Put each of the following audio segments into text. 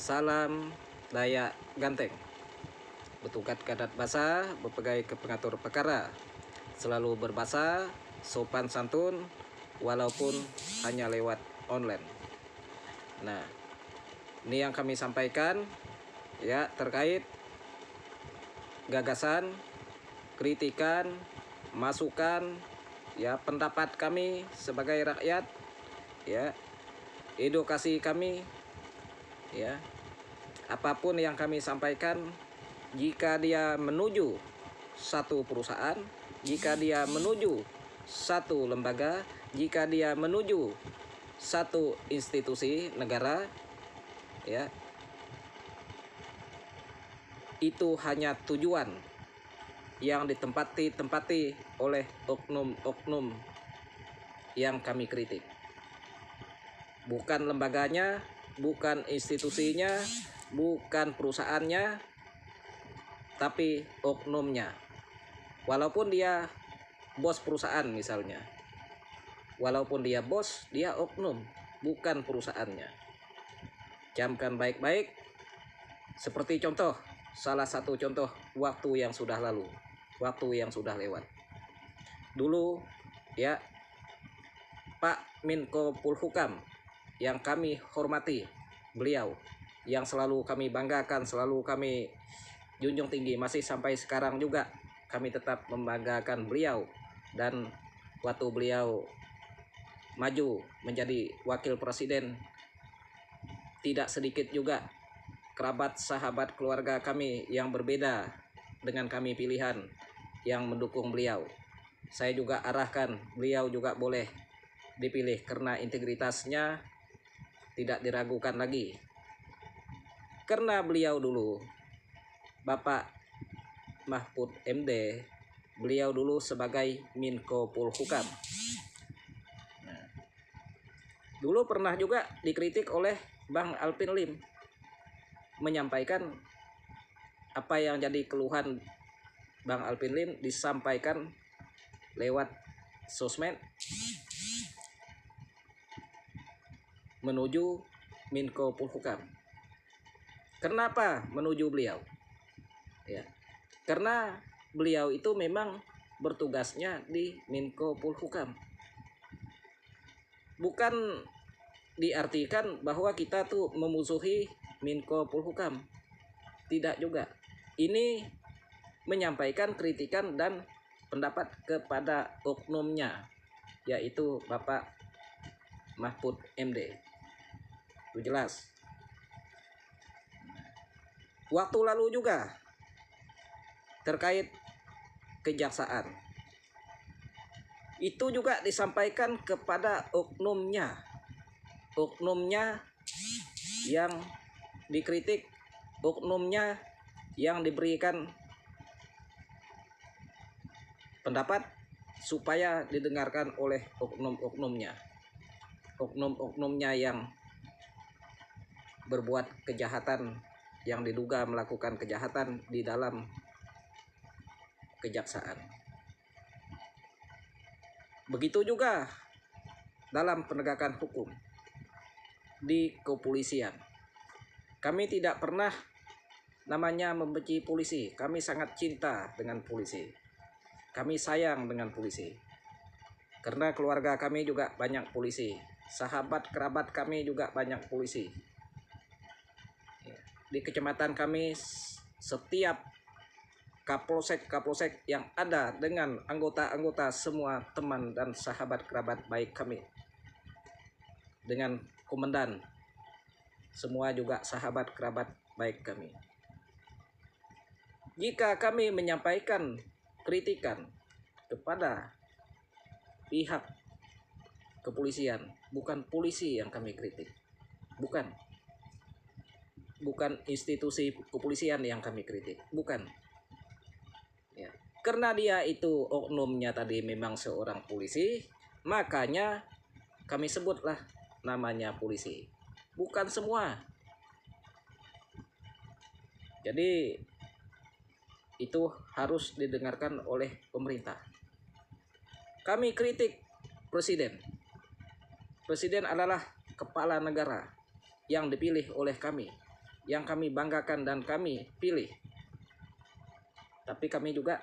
Salam Dayak Ganteng. Betukat kadat basa, berpegai ke pengatur perkara. Selalu berbahasa, sopan santun, walaupun hanya lewat online. Nah, ini yang kami sampaikan ya terkait gagasan, kritikan, masukan, ya pendapat kami sebagai rakyat, ya edukasi kami, ya apapun yang kami sampaikan, jika dia menuju satu perusahaan, jika dia menuju satu lembaga, jika dia menuju satu institusi negara, ya itu hanya tujuan yang ditempati oleh oknum-oknum yang kami kritik. Bukan lembaganya, bukan institusinya, bukan perusahaannya, tapi oknumnya. Walaupun dia bos perusahaan misalnya, walaupun dia bos, dia oknum, bukan perusahaannya. Camkan baik-baik. Seperti contoh, salah satu contoh waktu yang sudah lalu, waktu yang sudah lewat. Dulu ya, Pak Menko Polhukam yang kami hormati, beliau yang selalu kami banggakan, selalu kami junjung tinggi, masih sampai sekarang juga kami tetap membanggakan beliau. Dan waktu beliau maju menjadi wakil presiden, tidak sedikit juga kerabat, sahabat, keluarga kami yang berbeda dengan kami pilihan yang mendukung beliau. Saya juga arahkan beliau juga boleh dipilih karena integritasnya tidak diragukan lagi. Karena beliau dulu, Bapak Mahfud MD, beliau dulu sebagai Menko Polhukam. Nah, dulu pernah juga dikritik oleh Bang Alvin Lim, menyampaikan apa yang jadi keluhan Bang Alvin Lim disampaikan lewat sosmed menuju Menko Polhukam. Kenapa menuju beliau? Ya, karena beliau itu memang bertugasnya di Menko Polhukam. Bukan diartikan bahwa kita tuh memusuhi Menko Polhukam. Tidak juga. Ini menyampaikan kritikan dan pendapat kepada oknumnya, yaitu Bapak Mahfud MD. Itu jelas. Waktu lalu juga terkait kejaksaan, itu juga disampaikan kepada oknumnya yang dikritik, oknumnya yang diberikan pendapat supaya didengarkan oleh oknum-oknumnya yang berbuat kejahatan, yang diduga melakukan kejahatan di dalam kejaksaan. Begitu juga dalam penegakan hukum di kepolisian. Kami tidak pernah namanya membenci polisi. Kami sangat cinta dengan polisi. Kami sayang dengan polisi. Karena keluarga kami juga banyak polisi. Sahabat kerabat kami juga banyak polisi. Di kecamatan kami, setiap kapolsek yang ada dengan anggota-anggota semua teman dan sahabat kerabat baik kami, dengan komandan, semua juga sahabat kerabat baik kami. Jika kami menyampaikan kritikan kepada pihak kepolisian, bukan polisi yang kami kritik, bukan institusi kepolisian yang kami kritik, bukan. Ya, karena dia itu oknumnya tadi memang seorang polisi, makanya kami sebutlah namanya polisi. Bukan semua. Jadi itu harus didengarkan oleh pemerintah. Kami kritik presiden. Presiden adalah kepala negara yang dipilih oleh kami. yang kami banggakan dan kami pilih. Tapi kami juga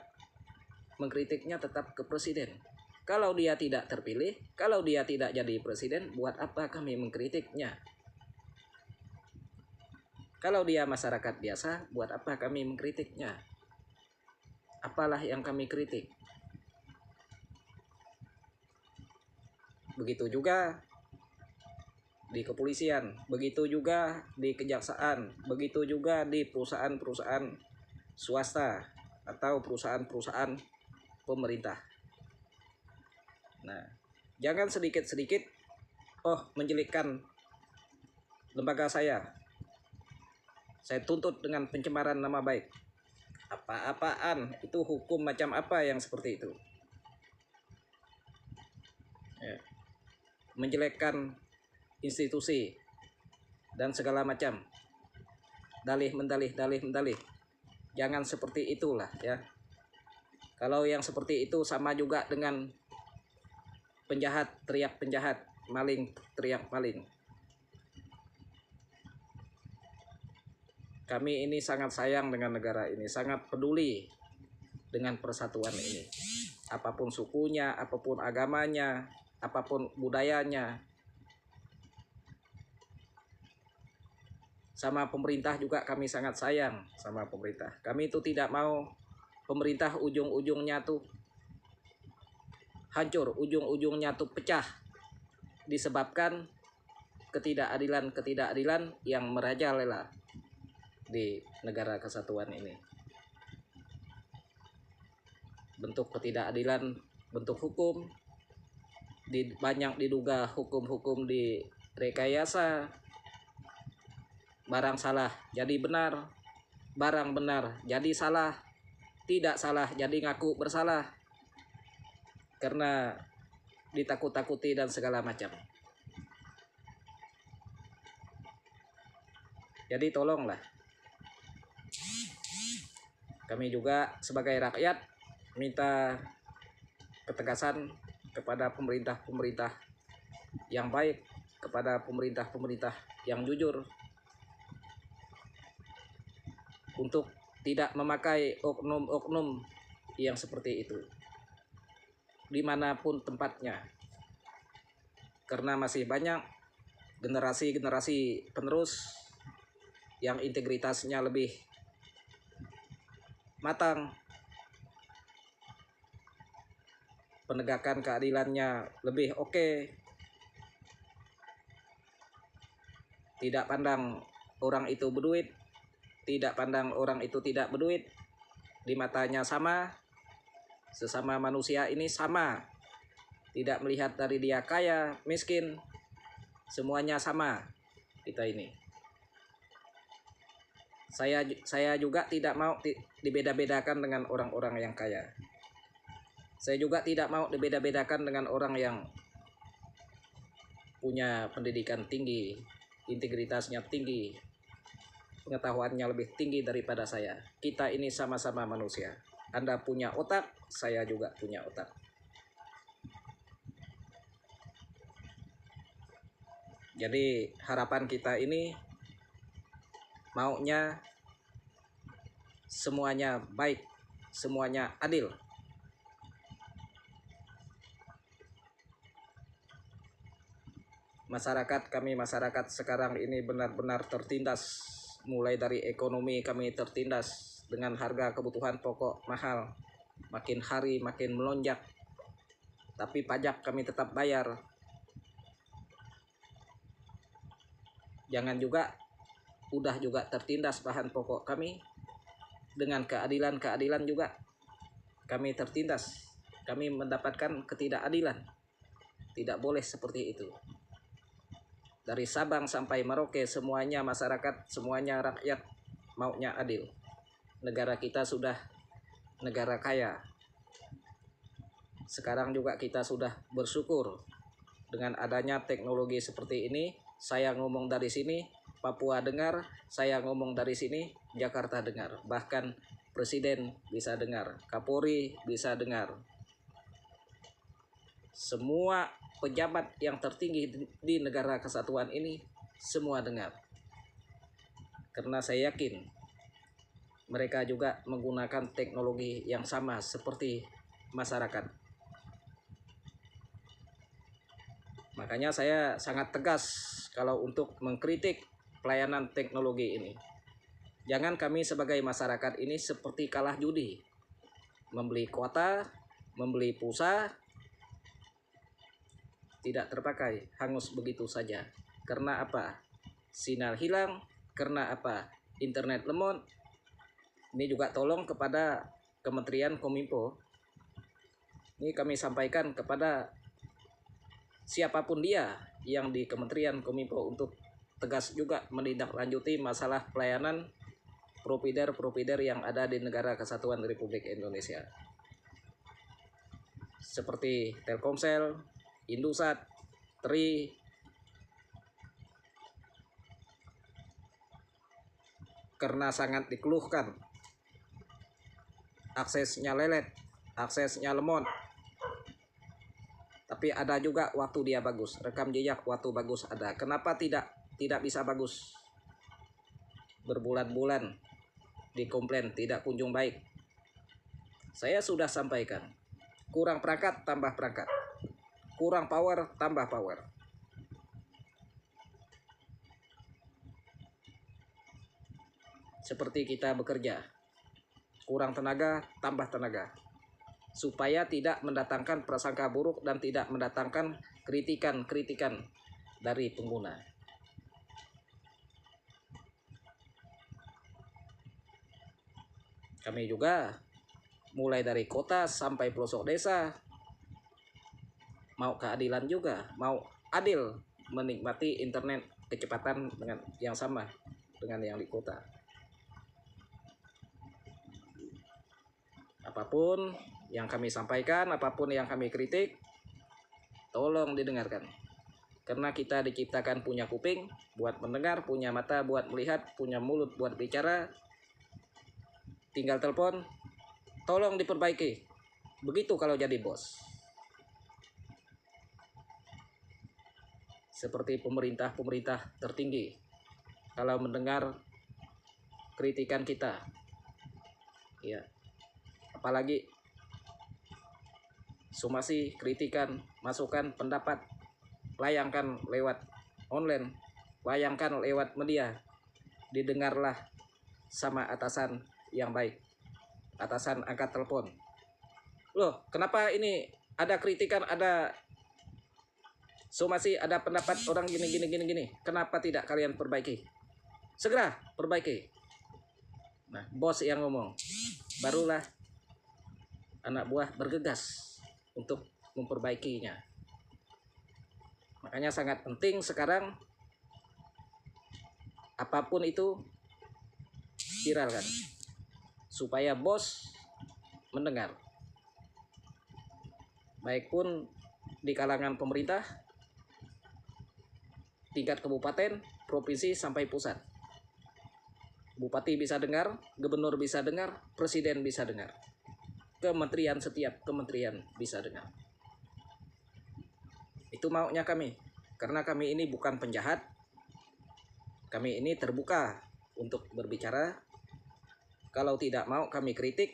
mengkritiknya tetap ke presiden. Kalau dia tidak terpilih, kalau dia tidak jadi presiden, buat apa kami mengkritiknya? Kalau dia masyarakat biasa, buat apa kami mengkritiknya? Apalah yang kami kritik? Begitu juga di kepolisian, begitu juga di kejaksaan, begitu juga di perusahaan-perusahaan swasta atau perusahaan-perusahaan pemerintah. Nah, jangan sedikit-sedikit menjelekkan lembaga saya tuntut dengan pencemaran nama baik. Apa-apaan itu, hukum macam apa yang seperti itu? Ya. Menjelekkan institusi dan segala macam, dalih mendalih. Jangan seperti itulah ya. Kalau yang seperti itu sama juga dengan penjahat teriak penjahat, maling teriak maling. Kami ini sangat sayang dengan negara ini, sangat peduli dengan persatuan ini. Apapun sukunya, apapun agamanya, apapun budayanya. Sama pemerintah juga kami sangat sayang sama pemerintah. Kami itu tidak mau pemerintah ujung-ujungnya tuh hancur, ujung-ujungnya tuh pecah, disebabkan ketidakadilan yang merajalela di negara kesatuan ini. Bentuk ketidakadilan, bentuk hukum, banyak diduga hukum-hukum direkayasa. Barang salah jadi benar, barang benar jadi salah, tidak salah jadi ngaku bersalah karena ditakut-takuti dan segala macam. Jadi tolonglah, kami juga sebagai rakyat minta ketegasan kepada pemerintah-pemerintah yang baik, kepada pemerintah-pemerintah yang jujur, untuk tidak memakai oknum-oknum yang seperti itu dimanapun tempatnya, karena masih banyak generasi-generasi penerus yang integritasnya lebih matang, penegakan keadilannya lebih oke, tidak pandang orang itu berduit, tidak pandang orang itu tidak berduit, di matanya sama, sesama manusia ini sama, tidak melihat dari dia kaya, miskin, semuanya sama kita ini. Saya juga tidak mau dibeda-bedakan dengan orang-orang yang kaya. Saya juga tidak mau dibeda-bedakan dengan orang yang punya pendidikan tinggi, integritasnya tinggi, pengetahuannya lebih tinggi daripada saya. Kita ini sama-sama manusia. Anda punya otak, saya juga punya otak. Jadi harapan kita ini maunya semuanya baik, semuanya adil. Masyarakat sekarang ini benar-benar tertindas. Mulai dari ekonomi kami tertindas dengan harga kebutuhan pokok mahal, makin hari makin melonjak. Tapi pajak kami tetap bayar. Jangan juga udah juga tertindas bahan pokok kami, dengan keadilan juga kami tertindas. Kami mendapatkan ketidakadilan. Tidak boleh seperti itu. Dari Sabang sampai Merauke, semuanya masyarakat, semuanya rakyat maunya adil. Negara kita sudah negara kaya. Sekarang juga kita sudah bersyukur dengan adanya teknologi seperti ini. Saya ngomong dari sini, Papua dengar, saya ngomong dari sini, Jakarta dengar. Bahkan Presiden bisa dengar, Kapolri bisa dengar. Semua pejabat yang tertinggi di negara kesatuan ini semua dengar. karena saya yakin mereka juga menggunakan teknologi yang sama seperti masyarakat. Makanya saya sangat tegas kalau untuk mengkritik pelayanan teknologi ini. Jangan kami sebagai masyarakat ini seperti kalah judi, membeli kuota, membeli pulsa, tidak terpakai, hangus begitu saja. Karena apa? Sinyal hilang. Karena apa? Internet lemot. Ini juga tolong kepada Kementerian Kominfo. Ini kami sampaikan kepada siapapun dia yang di Kementerian Kominfo untuk tegas juga menindaklanjuti masalah pelayanan provider-provider yang ada di Negara Kesatuan Republik Indonesia. Seperti Telkomsel, Indosat, Tri, karena sangat dikeluhkan aksesnya lelet, aksesnya lemot. Tapi ada juga waktu dia bagus, rekam jejak waktu bagus ada. Kenapa tidak bisa bagus? Berbulan-bulan dikomplain tidak kunjung baik. Saya sudah sampaikan, kurang perangkat tambah perangkat, kurang power tambah power. Seperti kita bekerja, kurang tenaga tambah tenaga, supaya tidak mendatangkan prasangka buruk dan tidak mendatangkan kritikan-kritikan dari pengguna. Kami juga mulai dari kota sampai pelosok desa mau keadilan juga, mau adil menikmati internet kecepatan dengan yang sama dengan yang di kota. Apapun yang kami sampaikan, apapun yang kami kritik, tolong didengarkan. Karena kita diciptakan punya kuping buat mendengar, punya mata buat melihat, punya mulut buat bicara. Tinggal telepon, tolong diperbaiki. Begitu kalau jadi bos. Seperti pemerintah tertinggi, kalau mendengar kritikan kita, ya, apalagi somasi, kritikan, masukan, pendapat, layangkan lewat online, layangkan lewat media, didengarlah sama atasan yang baik. Atasan angkat telepon, loh kenapa ini ada kritikan, ada somasi, ada pendapat orang gini, kenapa tidak kalian perbaiki? Segera perbaiki. Nah, bos yang ngomong, barulah anak buah bergegas untuk memperbaikinya. Makanya sangat penting sekarang apapun itu viralkan supaya bos mendengar, baik pun di kalangan pemerintah tingkat kabupaten, provinsi sampai pusat. Bupati bisa dengar, gubernur bisa dengar, presiden bisa dengar, kementerian, setiap kementerian bisa dengar. Itu maunya kami, karena kami ini bukan penjahat. Kami ini terbuka untuk berbicara. Kalau tidak mau kami kritik,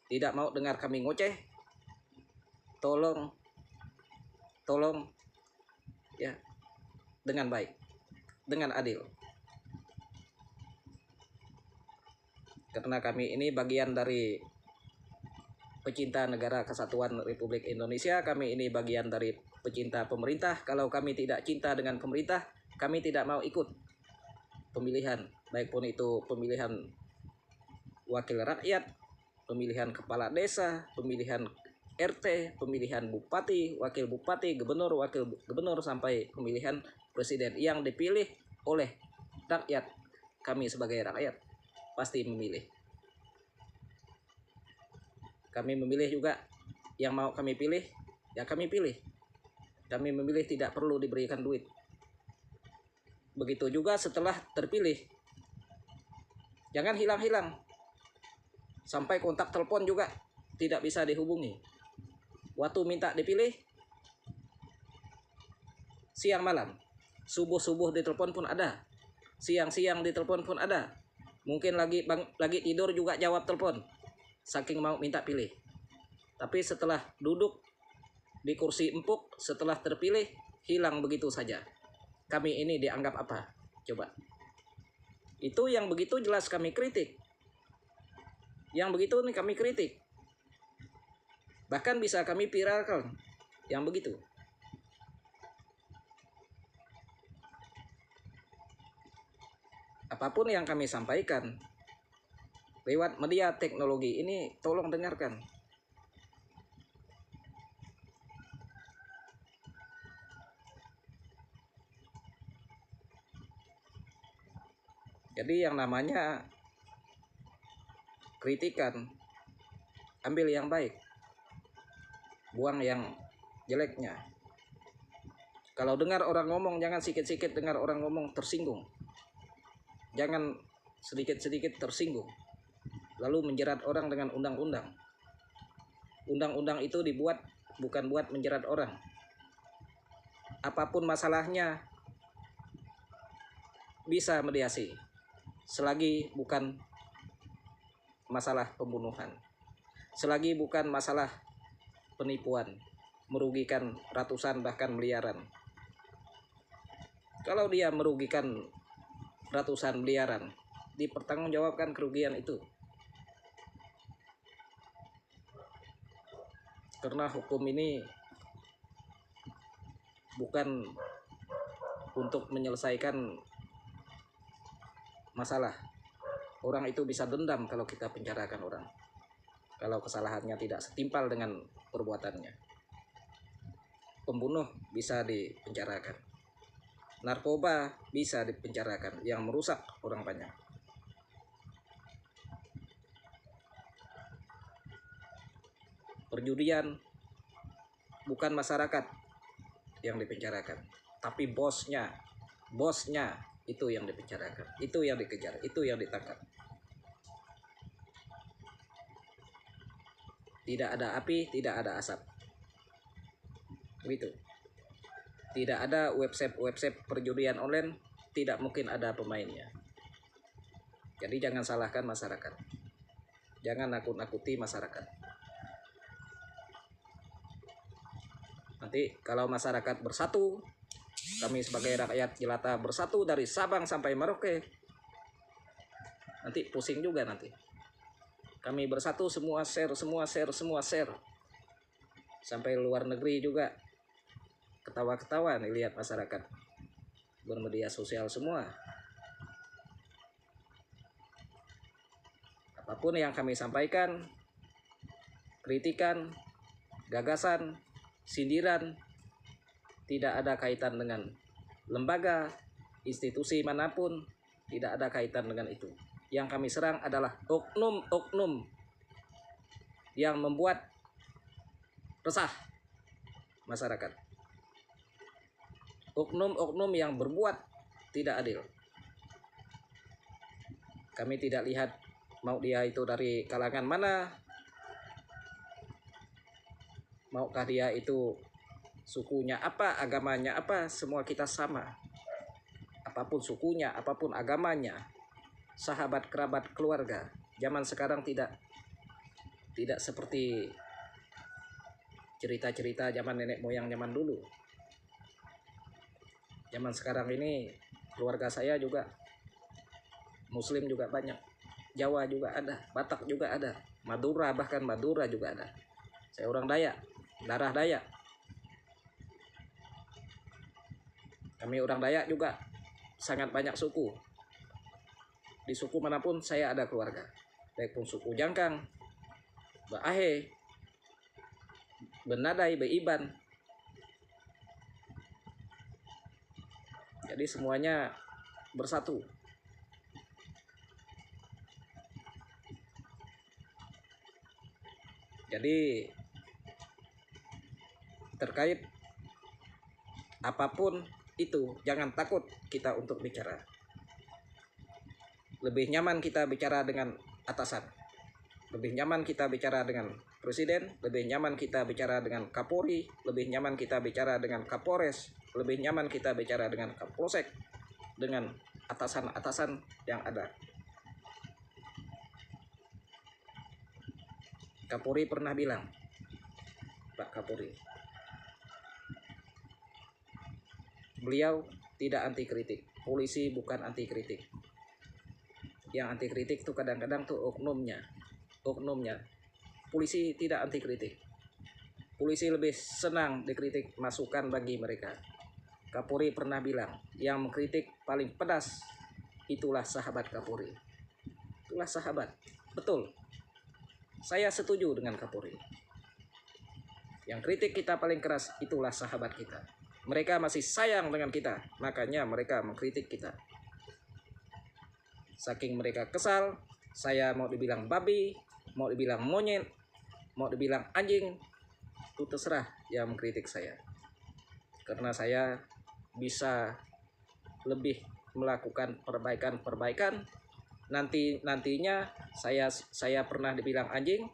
tidak mau dengar kami ngoceh, tolong ya, dengan baik, dengan adil. Karena kami ini bagian dari pecinta Negara Kesatuan Republik Indonesia, kami ini bagian dari pecinta pemerintah. Kalau kami tidak cinta dengan pemerintah, kami tidak mau ikut pemilihan, baik pun itu pemilihan wakil rakyat, pemilihan kepala desa, pemilihan RT, pemilihan bupati, wakil bupati, gubernur, wakil gubernur, sampai pemilihan presiden yang dipilih oleh rakyat. Kami sebagai rakyat pasti memilih. Kami memilih juga yang mau kami pilih, ya kami pilih. Kami memilih tidak perlu diberikan duit. Begitu juga setelah terpilih, jangan hilang-hilang. Sampai kontak telepon juga tidak bisa dihubungi. Waktu minta dipilih, siang malam, subuh-subuh ditelepon pun ada. Siang-siang ditelepon pun ada. Mungkin lagi tidur juga jawab telepon. Saking mau minta pilih. Tapi setelah duduk di kursi empuk, setelah terpilih, hilang begitu saja. Kami ini dianggap apa? Coba. Itu yang begitu jelas kami kritik. Yang begitu nih kami kritik. Bahkan bisa kami viralkan. Yang begitu. Apapun yang kami sampaikan lewat media teknologi ini, tolong dengarkan. Jadi yang namanya kritikan, ambil yang baik, buang yang jeleknya. Kalau dengar orang ngomong, jangan sikit-sikit dengar orang ngomong tersinggung. Jangan sedikit-sedikit tersinggung, lalu menjerat orang dengan undang-undang. Undang-undang itu dibuat bukan buat menjerat orang. Apapun masalahnya bisa mediasi, selagi bukan masalah pembunuhan, selagi bukan masalah penipuan, merugikan ratusan bahkan miliaran. Kalau dia merugikan ratusan miliaran, dipertanggungjawabkan kerugian itu. Karena hukum ini bukan untuk menyelesaikan masalah. Orang itu bisa dendam kalau kita penjarakan orang, kalau kesalahannya tidak setimpal dengan perbuatannya. Pembunuh bisa dipenjarakan, narkoba bisa dipenjarakan, yang merusak orang banyak. Perjudian bukan masyarakat yang dipenjarakan, tapi bosnya itu yang dipenjarakan, itu yang dikejar, itu yang ditangkap. Tidak ada api, tidak ada asap. Begitu. Tidak ada website perjudian online, tidak mungkin ada pemainnya. Jadi jangan salahkan masyarakat. Jangan nakut-nakuti masyarakat. Nanti kalau masyarakat bersatu, kami sebagai rakyat jelata bersatu dari Sabang sampai Merauke, nanti pusing juga nanti. Kami bersatu, semua share. Sampai luar negeri juga ketawa-ketawa nih lihat masyarakat bermedia sosial semua. Apapun yang kami sampaikan, kritikan, gagasan, sindiran, tidak ada kaitan dengan lembaga, institusi manapun, tidak ada kaitan dengan itu. Yang kami serang adalah oknum-oknum yang membuat resah masyarakat. Oknum-oknum yang berbuat tidak adil. Kami tidak lihat mau dia itu dari kalangan mana, maukah dia itu sukunya apa, agamanya apa, semua kita sama. Apapun sukunya, apapun agamanya, sahabat, kerabat, keluarga. Zaman sekarang tidak seperti cerita-cerita zaman nenek moyang zaman dulu. Zaman sekarang ini keluarga saya juga Muslim juga banyak, Jawa juga ada, Batak juga ada, Madura, bahkan Madura juga ada. Saya orang Dayak, darah Dayak. Kami orang Dayak juga sangat banyak suku. Di suku manapun saya ada keluarga, baik pun suku Jangkang, Baahe, Benadai, Beiban. Jadi semuanya bersatu. Jadi terkait apapun itu, jangan takut kita untuk bicara. Lebih nyaman kita bicara dengan atasan, lebih nyaman kita bicara dengan presiden, lebih nyaman kita bicara dengan Kapolri, lebih nyaman kita bicara dengan Kapolres, lebih nyaman kita bicara dengan Kapolsek, dengan atasan-atasan yang ada. Kapolri pernah bilang, Pak Kapolri, beliau tidak anti kritik. Polisi bukan anti kritik. Yang anti kritik tuh kadang-kadang tuh oknumnya. Polisi tidak anti kritik. Polisi lebih senang dikritik, masukan bagi mereka. Kapolri pernah bilang, yang mengkritik paling pedas itulah sahabat Kapolri. Itulah sahabat. Betul. Saya setuju dengan Kapolri. Yang kritik kita paling keras itulah sahabat kita. Mereka masih sayang dengan kita, makanya mereka mengkritik kita. Saking mereka kesal, saya mau dibilang babi, mau dibilang monyet, mau dibilang anjing, itu terserah yang mengkritik saya. Karena saya bisa lebih melakukan perbaikan. Nantinya saya pernah dibilang anjing,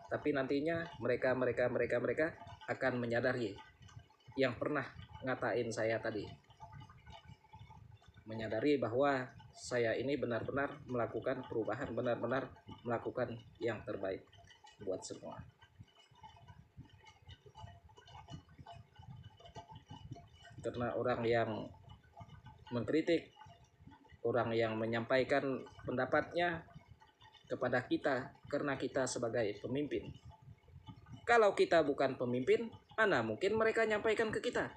tapi nantinya mereka akan menyadari yang pernah ngatain saya tadi, menyadari bahwa saya ini benar-benar melakukan perubahan, benar-benar melakukan yang terbaik buat semua. Karena orang yang mengkritik, orang yang menyampaikan pendapatnya kepada kita karena kita sebagai pemimpin. Kalau kita bukan pemimpin, mana mungkin mereka nyampaikan ke kita?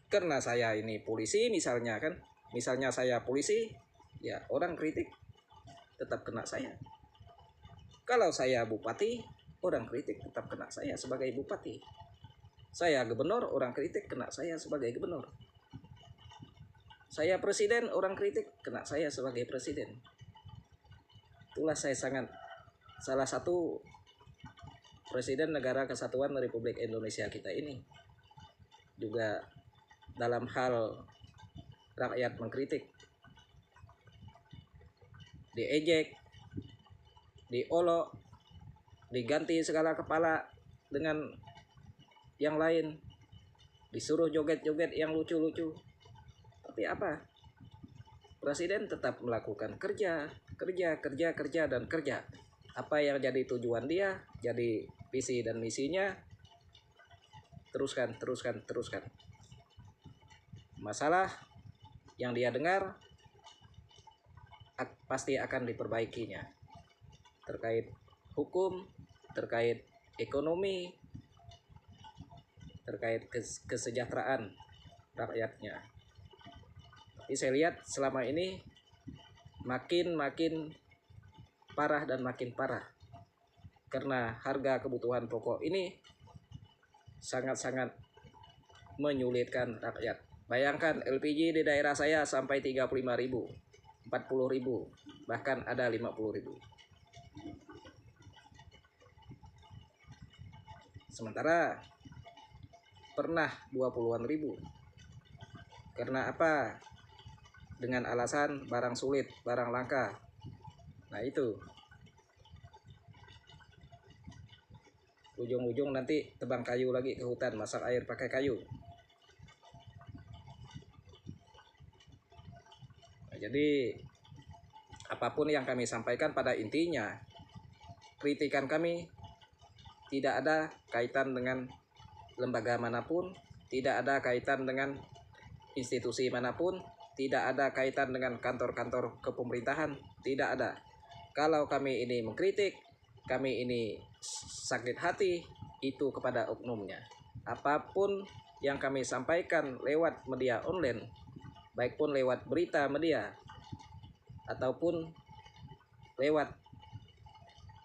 Karena saya ini polisi misalnya kan, misalnya saya polisi, ya orang kritik tetap kena saya. Kalau saya bupati, orang kritik tetap kena saya sebagai bupati. Saya gubernur, orang kritik kena saya sebagai gubernur. Saya presiden, orang kritik kena saya sebagai presiden. Itulah saya salah satu presiden Negara Kesatuan Republik Indonesia kita ini. Juga dalam hal rakyat mengkritik, diejek, diolok, diganti segala kepala dengan yang lain, disuruh joget-joget yang lucu-lucu. Tapi apa? Presiden tetap melakukan kerja. Apa yang jadi tujuan dia, jadi visi dan misinya, teruskan. Masalah yang dia dengar pasti akan diperbaikinya. Terkait hukum, terkait ekonomi, terkait kesejahteraan rakyatnya. Tapi saya lihat selama ini makin parah dan makin parah. Karena harga kebutuhan pokok ini sangat-sangat menyulitkan rakyat. Bayangkan LPG di daerah saya sampai 35.000, 40.000, bahkan ada 50.000. Sementara pernah 20-an ribu. Karena apa? Dengan alasan barang sulit, barang langka. Nah itu. Ujung-ujung nanti tebang kayu lagi ke hutan, masak air pakai kayu. Nah, jadi apapun yang kami sampaikan pada intinya, kritikan kami tidak ada kaitan dengan lembaga manapun, tidak ada kaitan dengan institusi manapun, tidak ada kaitan dengan kantor-kantor kepemerintahan, tidak ada. Kalau kami ini mengkritik, kami ini sakit hati, itu kepada oknumnya. Apapun yang kami sampaikan lewat media online, baik pun lewat berita media, ataupun lewat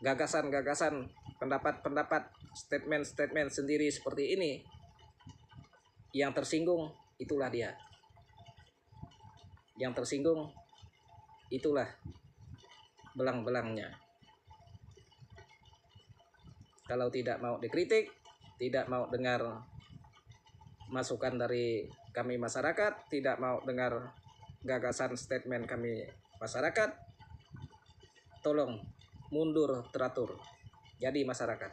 gagasan-gagasan, pendapat-pendapat, statement-statement sendiri seperti ini, yang tersinggung itulah dia. Yang tersinggung itulah belang-belangnya. Kalau tidak mau dikritik, tidak mau dengar masukan dari kami masyarakat, tidak mau dengar gagasan statement kami masyarakat, tolong mundur teratur jadi masyarakat.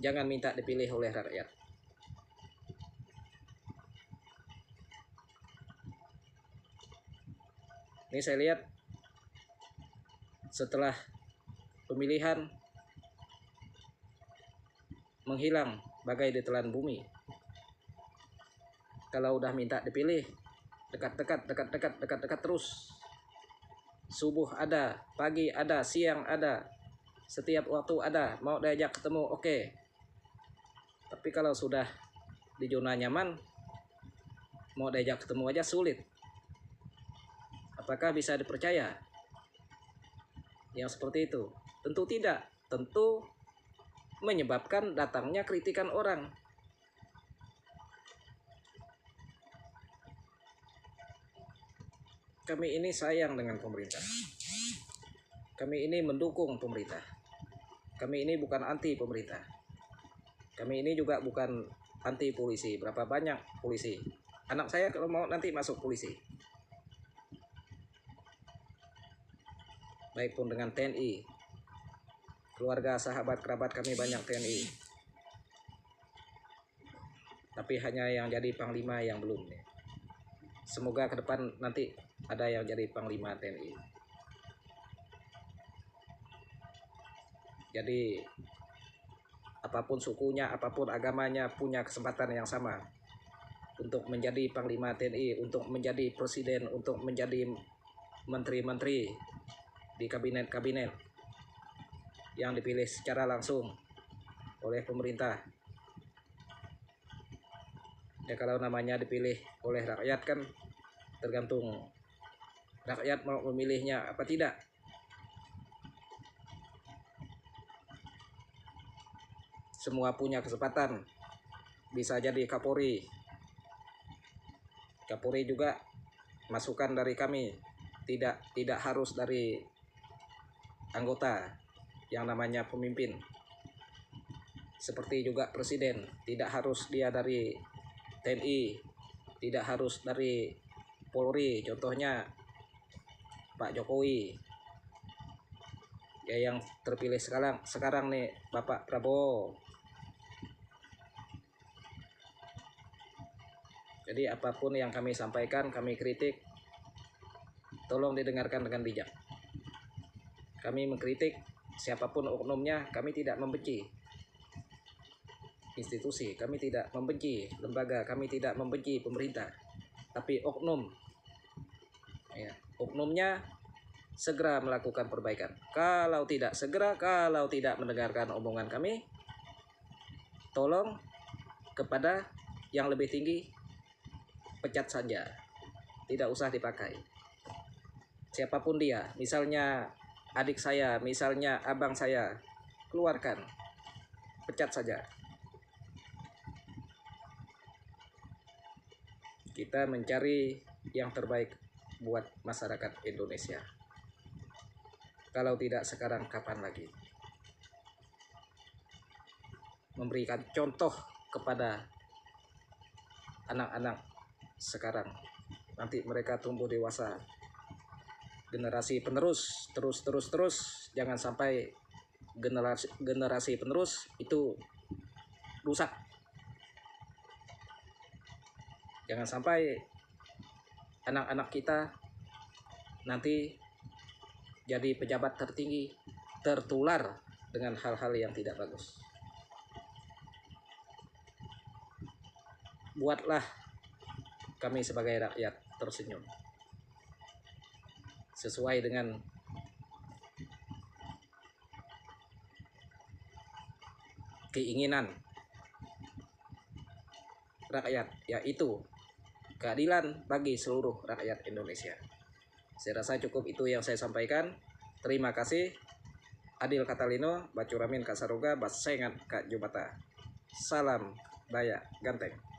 Jangan minta dipilih oleh rakyat. Ini saya lihat setelah pemilihan menghilang bagai ditelan bumi. Kalau udah minta dipilih, dekat terus. Subuh ada, pagi ada, siang ada, setiap waktu ada. Mau diajak ketemu, oke. Tapi kalau sudah di zona nyaman, mau diajak ketemu aja sulit. Apakah bisa dipercaya yang seperti itu? Tentu tidak. Tentu menyebabkan datangnya kritikan orang. Kami ini sayang dengan pemerintah. Kami ini mendukung pemerintah. Kami ini bukan anti pemerintah. Kami ini juga bukan anti polisi. Berapa banyak polisi? Anak saya kalau mau nanti masuk polisi. Baik pun dengan TNI. Keluarga, sahabat, kerabat kami banyak TNI. Tapi hanya yang jadi panglima yang belum. Semoga ke depan nanti ada yang jadi panglima TNI. Jadi apapun sukunya, apapun agamanya punya kesempatan yang sama untuk menjadi panglima TNI, untuk menjadi presiden, untuk menjadi menteri-menteri di kabinet-kabinet yang dipilih secara langsung oleh pemerintah. Ya kalau namanya dipilih oleh rakyat kan tergantung rakyat mau memilihnya apa tidak. Semua punya kesempatan bisa jadi Kapolri. Kapolri juga masukan dari kami, tidak harus dari anggota yang namanya pemimpin. Seperti juga presiden, tidak harus dia dari TNI, tidak harus dari Polri. Contohnya Pak Jokowi. Ya yang terpilih sekarang nih Bapak Prabowo. Jadi apapun yang kami sampaikan, kami kritik, tolong didengarkan dengan bijak. Kami mengkritik siapapun oknumnya, kami tidak membenci institusi, kami tidak membenci lembaga, kami tidak membenci pemerintah. Tapi oknum, ya, oknumnya segera melakukan perbaikan. Kalau tidak segera, kalau tidak mendengarkan omongan kami, tolong kepada yang lebih tinggi pecat saja, tidak usah dipakai. Siapapun dia, misalnya adik saya, misalnya abang saya, keluarkan, pecat saja. Kita mencari yang terbaik buat masyarakat Indonesia. Kalau tidak sekarang, kapan lagi? Memberikan contoh kepada anak-anak sekarang. Nanti mereka tumbuh dewasa. Generasi penerus, terus. Jangan sampai generasi penerus itu rusak. Jangan sampai anak-anak kita nanti jadi pejabat tertinggi, tertular dengan hal-hal yang tidak bagus. Buatlah kami sebagai rakyat tersenyum sesuai dengan keinginan rakyat, yaitu keadilan bagi seluruh rakyat Indonesia. Saya rasa cukup itu yang saya sampaikan. Terima kasih. Adil Catalino, Bacuramin Kasaroga, Basengat Kak Jubata. Salam Dayak Ganteng.